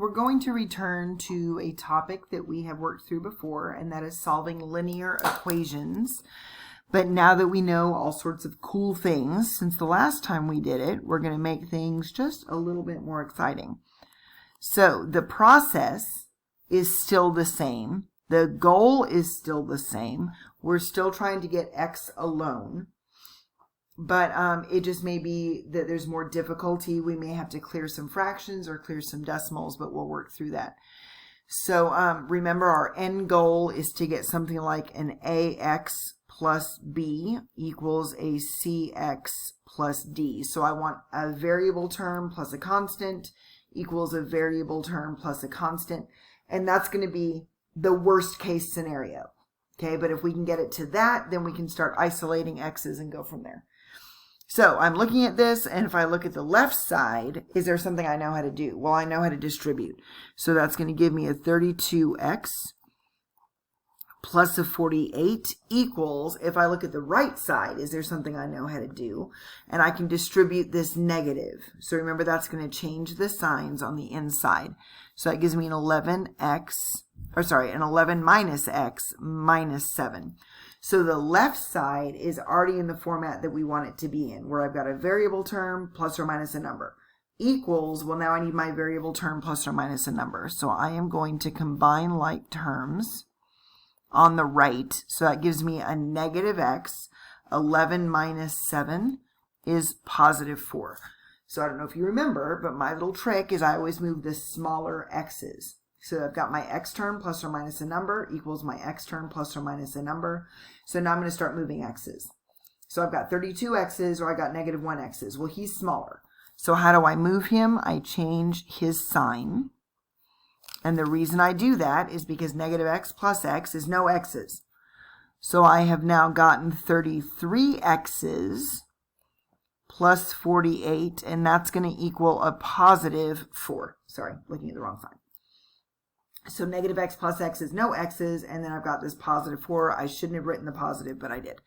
we're going to return to a topic that we have worked through before, and that is solving linear equations. But now that we know all sorts of cool things since the last time we did it, we're going to make things just a little bit more exciting. So the process is still the same. The goal is still the same. We're still trying to get x alone. But it just may be that there's more difficulty. We may have to clear some fractions or clear some decimals, but we'll work through that. So remember, our end goal is to get something like an ax plus b equals a cx plus d. So I want a variable term plus a constant equals a variable term plus a constant. And that's going to be the worst case scenario. Okay, but if we can get it to that, then we can start isolating x's and go from there. So I'm looking at this, and if I look at the left side, is there something I know how to do? Well, I know how to distribute. So that's going to give me a 32x plus a 48 equals, if I look at the right side, is there something I know how to do? And I can distribute this negative. So remember, that's going to change the signs on the inside. So that gives me an 11 minus x minus 7. So the left side is already in the format that we want it to be in, where I've got a variable term plus or minus a number. Equals, well, now I need my variable term plus or minus a number. So I am going to combine like terms on the right. So that gives me a negative x. 11 minus 7 is positive 4. So I don't know if you remember, but my little trick is I always move the smaller x's. So I've got my x term plus or minus a number equals my x term plus or minus a number. So now I'm going to start moving x's. So I've got 32 x's, or I got negative 1 x's. Well, he's smaller. So how do I move him? I change his sign. And the reason I do that is because negative x plus x is no x's. So I have now gotten 33 x's plus 48, and that's going to equal a positive 4. Sorry, looking at the wrong side. So negative x plus x is no x's, and then I've got this positive 4. I shouldn't have written the positive, but I did.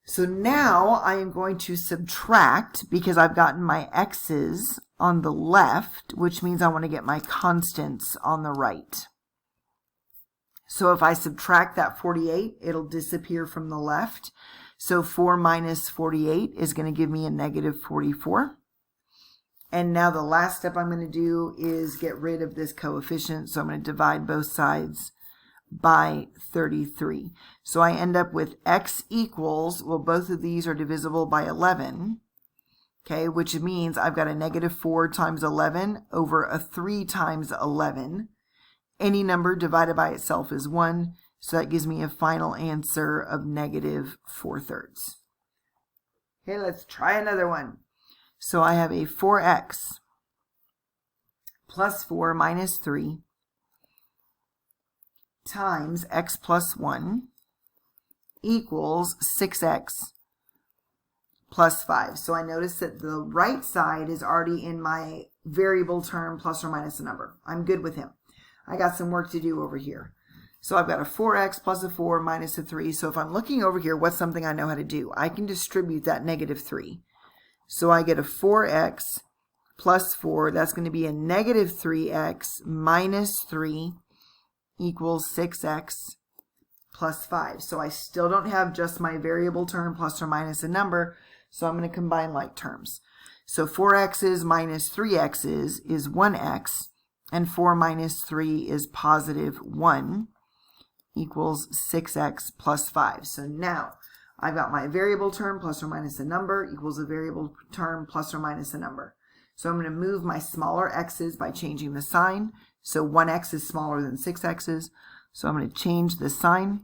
So now I am going to subtract, because I've gotten my x's on the left, which means I want to get my constants on the right. So if I subtract that 48, it'll disappear from the left. So 4 minus 48 is going to give me a negative 44. And now the last step I'm going to do is get rid of this coefficient. So I'm going to divide both sides by 33. So I end up with x equals, well, both of these are divisible by 11, okay, which means I've got a negative 4 times 11 over a 3 times 11. Any number divided by itself is 1, so that gives me a final answer of negative 4/3. Okay, let's try another one. So I have a 4x plus 4 minus 3 times x plus 1 equals 6x plus 5. So I notice that the right side is already in my variable term plus or minus a number. I'm good with him. I got some work to do over here. So I've got a 4x plus a 4 minus a 3. So if I'm looking over here, what's something I know how to do? I can distribute that negative 3. So I get a 4x plus 4. That's going to be a negative 3x minus 3 equals 6x plus 5. So I still don't have just my variable term plus or minus a number, so I'm going to combine like terms. So 4x's minus 3x's is 1x, and 4 minus 3 is positive 1 equals 6x plus 5. So now I've got my variable term plus or minus a number equals a variable term plus or minus a number. So I'm going to move my smaller x's by changing the sign. So 1x is smaller than 6x's. So I'm going to change the sign.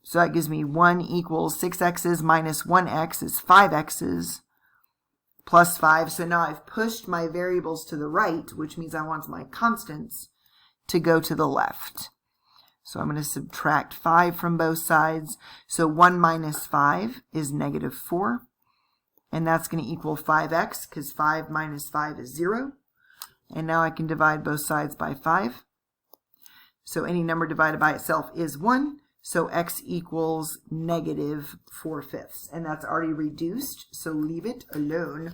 So that gives me 1 equals 6x's minus 1x is 5x's plus 5. So now I've pushed my variables to the right, which means I want my constants to go to the left. So I'm going to subtract 5 from both sides. So 1 minus 5 is negative 4. And that's going to equal 5x, because 5 minus 5 is 0. And now I can divide both sides by 5. So any number divided by itself is 1. So x equals negative 4/5. And that's already reduced, so leave it alone.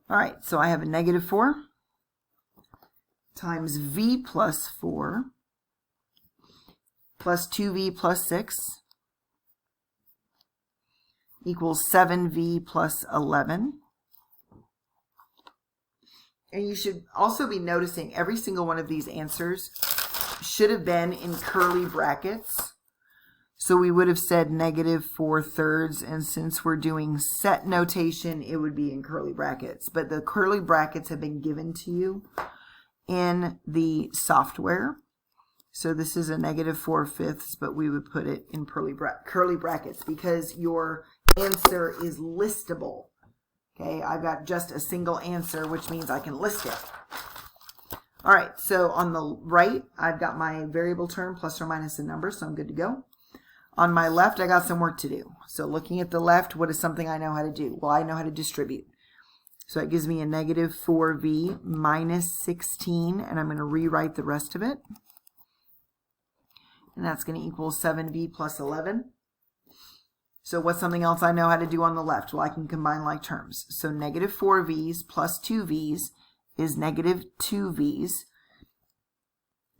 All right, so I have a negative 4 times v plus 4 plus 2v plus 6 equals 7v plus 11. And you should also be noticing every single one of these answers should have been in curly brackets. So we would have said negative 4/3, and since we're doing set notation, it would be in curly brackets. But the curly brackets have been given to you in the software. So this is a negative 4/5, but we would put it in curly brackets because your answer is listable. Okay, I've got just a single answer, which means I can list it. All right, so on the right, I've got my variable term plus or minus a number, so I'm good to go. On my left, I got some work to do. So looking at the left, what is something I know how to do? Well, I know how to distribute. So it gives me a negative 4v minus 16, and I'm going to rewrite the rest of it. And that's going to equal 7v plus 11. So what's something else I know how to do on the left? Well, I can combine like terms. So negative 4v's plus 2v's is negative 2v's.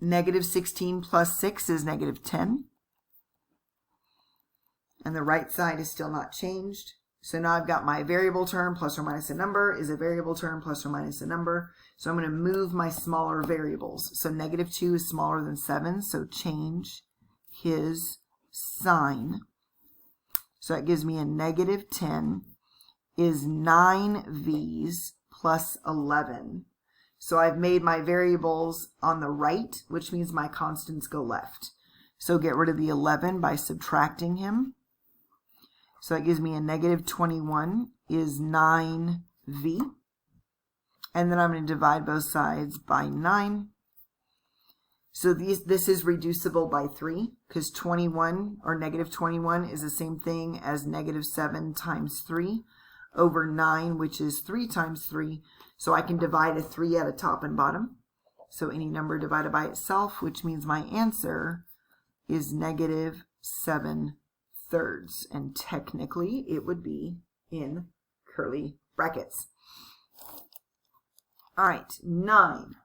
Negative 16 plus 6 is negative 10. And the right side is still not changed. So now I've got my variable term plus or minus a number is a variable term plus or minus a number. So I'm going to move my smaller variables. So negative 2 is smaller than 7, so change his sign. So that gives me a negative 10 is 9v's plus 11. So I've made my variables on the right, which means my constants go left. So get rid of the 11 by subtracting him. So that gives me a negative 21 is 9v. And then I'm going to divide both sides by 9. So this is reducible by 3 because 21 or negative 21 is the same thing as negative 7 times 3 over 9, which is 3 times 3. So I can divide a 3 at a top and bottom. So any number divided by itself, which means my answer is negative 7/3. And technically it would be in curly brackets. All right, 9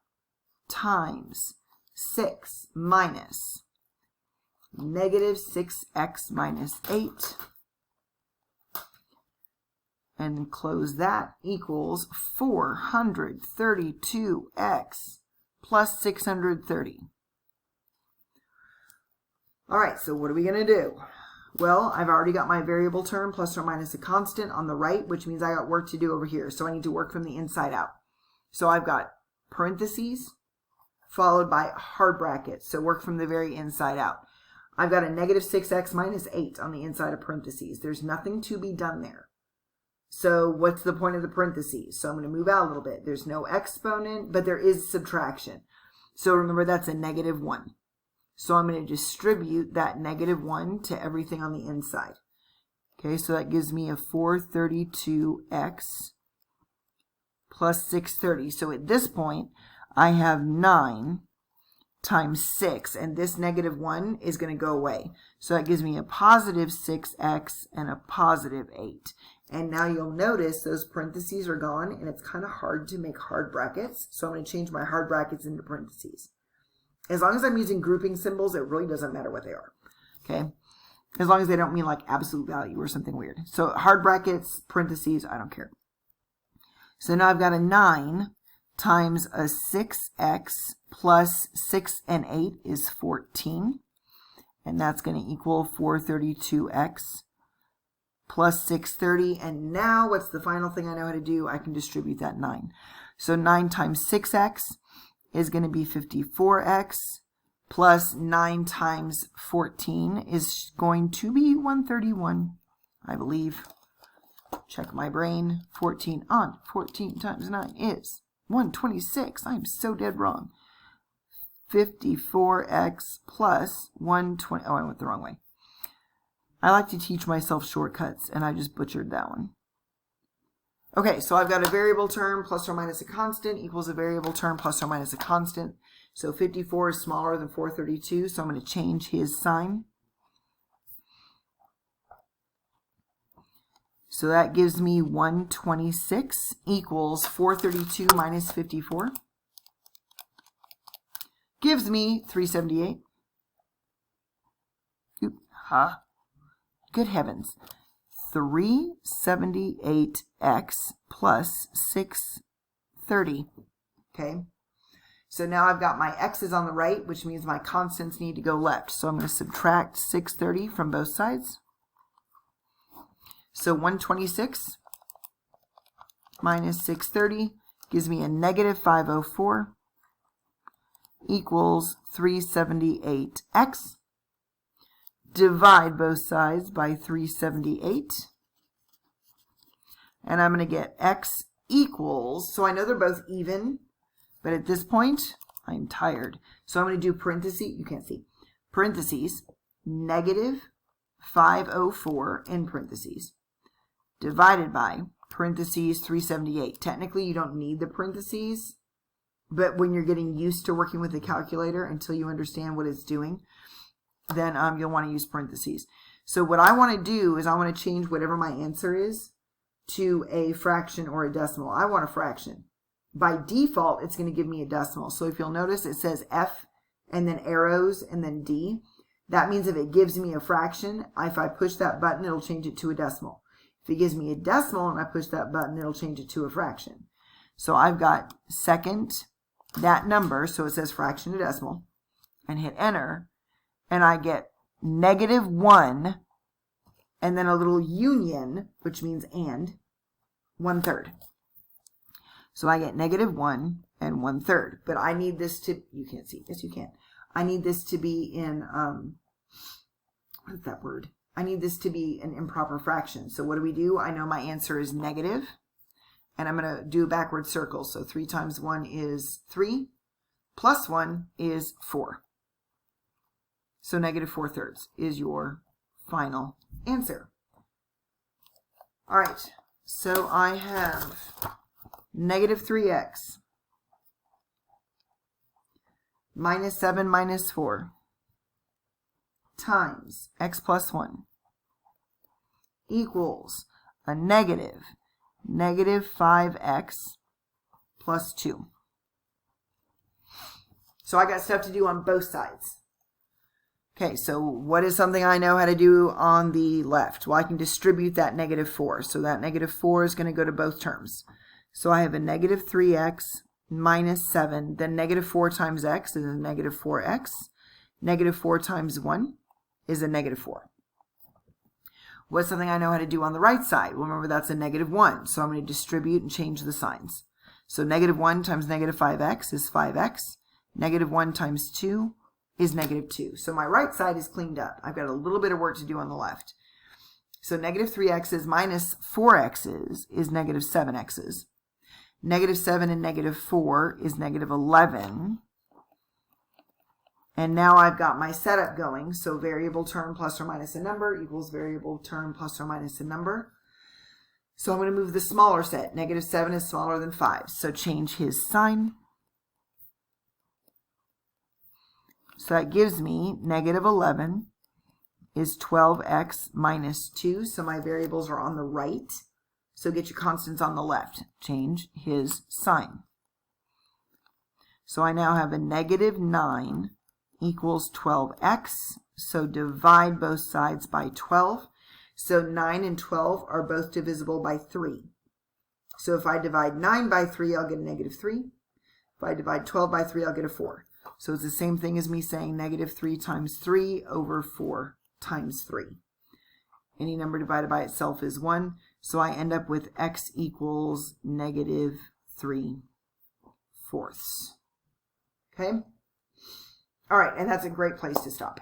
times 6 minus negative 6x minus 8. And close that equals 432x plus 630. All right, so what are we going to do? Well, I've already got my variable term plus or minus a constant on the right, which means I got work to do over here. So I need to work from the inside out. So I've got parentheses followed by hard brackets. So work from the very inside out. I've got a negative 6x minus 8 on the inside of parentheses. There's nothing to be done there. So what's the point of the parentheses? So I'm going to move out a little bit. There's no exponent, but there is subtraction. So remember that's a negative 1. So I'm going to distribute that negative 1 to everything on the inside. Okay, so that gives me a 432x plus 630. So at this point, I have 9 times 6, and this negative 1 is going to go away. So that gives me a positive 6x and a positive 8. And now you'll notice those parentheses are gone, and it's kind of hard to make hard brackets. So I'm going to change my hard brackets into parentheses. As long as I'm using grouping symbols, it really doesn't matter what they are. Okay? As long as they don't mean like absolute value or something weird. So hard brackets, parentheses, I don't care. So now I've got a 9 times a 6x plus 6 and 8 is 14. And that's going to equal 432x plus 630. And now what's the final thing I know how to do? I can distribute that 9. So 9 times 6x is going to be 54x plus 9 times 14 is going to be 131, I believe. Check my brain. 14 times 9 is 126. I'm so dead wrong. 54x plus 120. Oh, I went the wrong way. I like to teach myself shortcuts, and I just butchered that one. Okay, so I've got a variable term plus or minus a constant equals a variable term plus or minus a constant. So 54 is smaller than 432, so I'm going to change his sign. So that gives me 126 equals 432 minus 54. Gives me 378. Oop, huh? Good heavens. 378x plus 630. Okay. So now I've got my x's on the right, which means my constants need to go left. So I'm going to subtract 630 from both sides. So 126 minus 630 gives me a negative 504 equals 378x. Divide both sides by 378. And I'm going to get x equals, so I know they're both even, but at this point, I'm tired. So I'm going to do parentheses, you can't see, parentheses, negative 504 in parentheses, divided by parentheses 378. Technically, you don't need the parentheses, but when you're getting used to working with the calculator until you understand what it's doing, then you'll want to use parentheses. So what I want to do is I want to change whatever my answer is to a fraction or a decimal. I want a fraction. By default, it's going to give me a decimal. So if you'll notice, it says F and then arrows and then D. That means if it gives me a fraction, if I push that button, it'll change it to a decimal. If it gives me a decimal and I push that button, it'll change it to a fraction. So I've got second, that number, so it says fraction to decimal, and hit enter, and I get negative 1, and then a little union, which means and, 1/3. So I get negative 1 and 1/3. But I need this to, you can't see, yes you can. I need this to be in, what is that word? I need this to be an improper fraction. So what do? I know my answer is negative, and I'm going to do a backward circle. So 3 times 1 is 3, plus 1 is 4. So negative 4/3 is your final answer. All right, so I have negative 3x minus 7 minus 4 times x plus 1 equals a negative 5x plus 2. So I got stuff to do on both sides. Okay, so what is something I know how to do on the left? Well, I can distribute that negative 4. So that negative 4 is going to go to both terms. So I have a negative 3x minus 7. Then negative 4 times x is a negative 4x. Negative 4 times 1 is a negative 4. What's something I know how to do on the right side? Well, remember, that's a negative 1. So I'm going to distribute and change the signs. So negative 1 times negative 5x is 5x. Negative 1 times 2 is negative 2. So my right side is cleaned up. I've got a little bit of work to do on the left. So negative 3x's minus 4x's is negative 7x's. Negative 7 and negative 4 is negative 11. And now I've got my setup going. So variable term plus or minus a number equals variable term plus or minus a number. So I'm going to move the smaller set. Negative 7 is smaller than 5. So change his sign. So that gives me negative 11 is 12x minus 2. So my variables are on the right. So get your constants on the left. Change his sign. So I now have a negative 9 equals 12x. So divide both sides by 12. So 9 and 12 are both divisible by 3. So if I divide 9 by 3, I'll get a negative 3. If I divide 12 by 3, I'll get a 4. So it's the same thing as me saying negative 3 times 3 over 4 times 3. Any number divided by itself is 1. So I end up with x equals negative 3/4. Okay? All right, and that's a great place to stop.